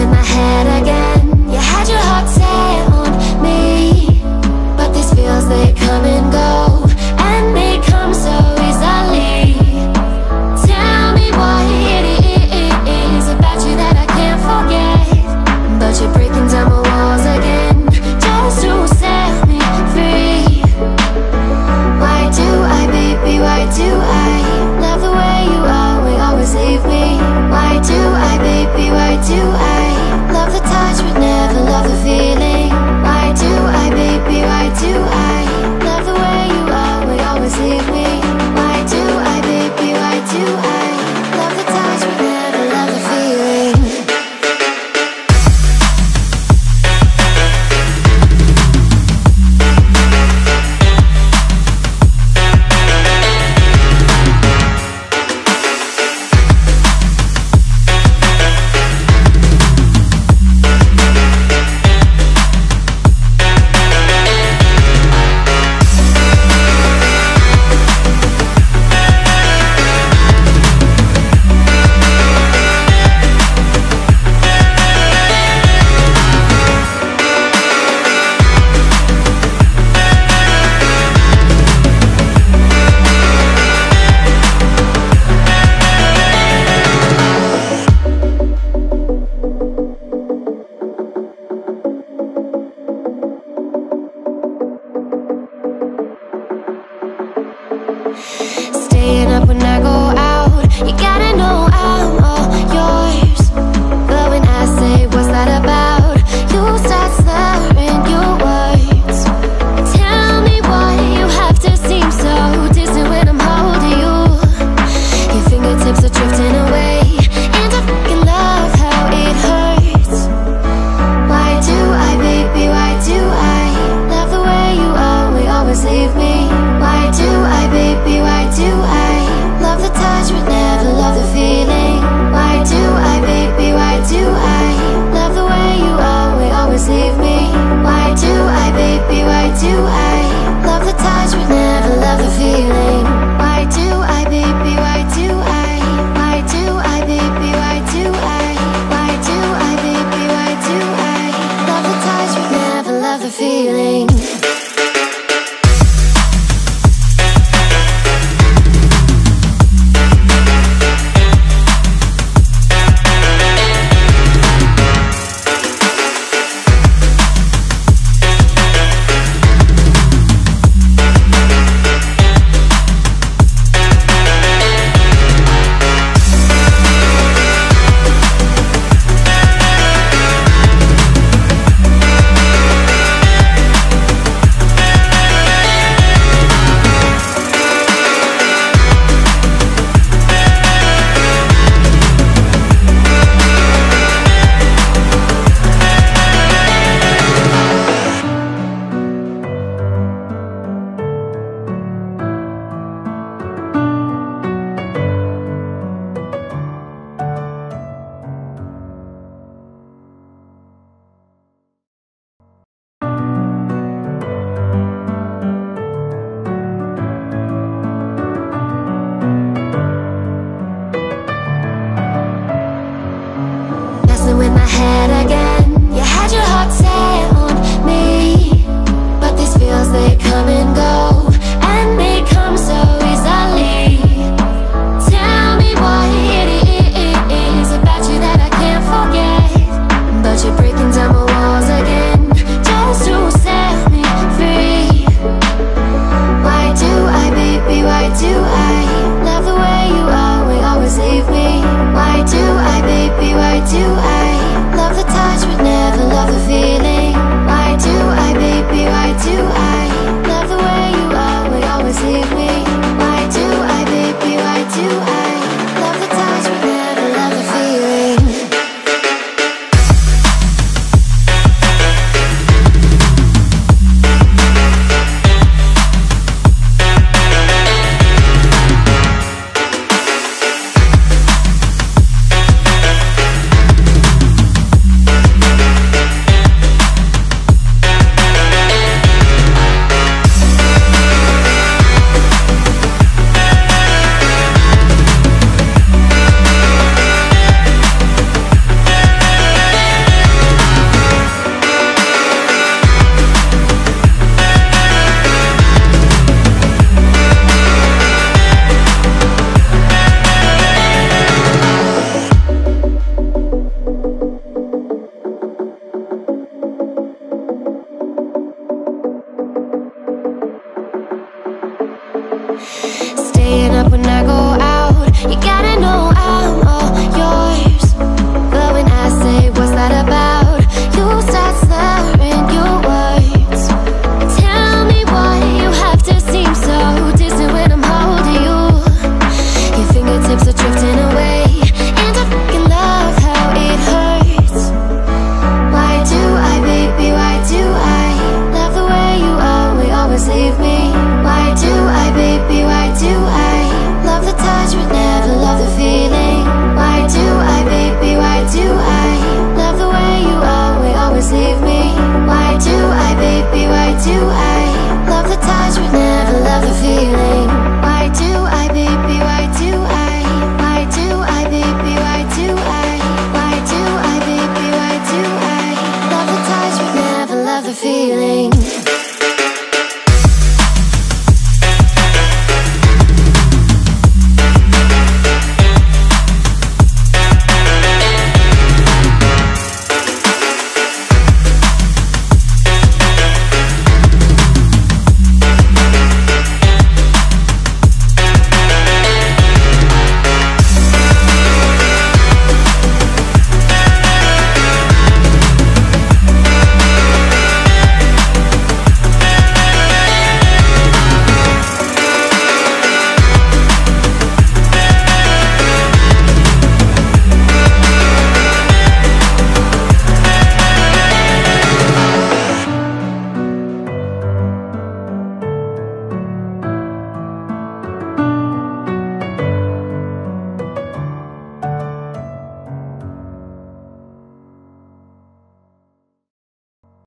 in my head again. You had your heart set on me, but these feels, they come and go, and they come so easily. Tell me what it is about you that I can't forget, but you're breaking down my walls again, just to set me free. Why do I, baby, why do I love the way you always leave me? Why do I, baby, why do I love the touch but never love the feeling? Why do I, baby, why do I love the way you always leave me? Why do I, baby, why do I love the touch but never love the feeling? Staying up when I go out, you gotta know I'm all yours. But when I say what's that about, you start slurring your words. Tell me why you have to seem so distant when I'm holding you. Your fingertips are drifting away, and I fucking love how it hurts. Why do I, baby, why do I love the way you always leave me? Why do I, baby, why do I love the touch but never love the feeling? Why do I, baby, why do I love the way you always leave me? Why do I, baby, why do I love the touch but never love the feeling? Why do I, baby, why do I? Why do I, baby, why do I? Why do I, baby, why do I love the touch but never love the feeling? In my head again.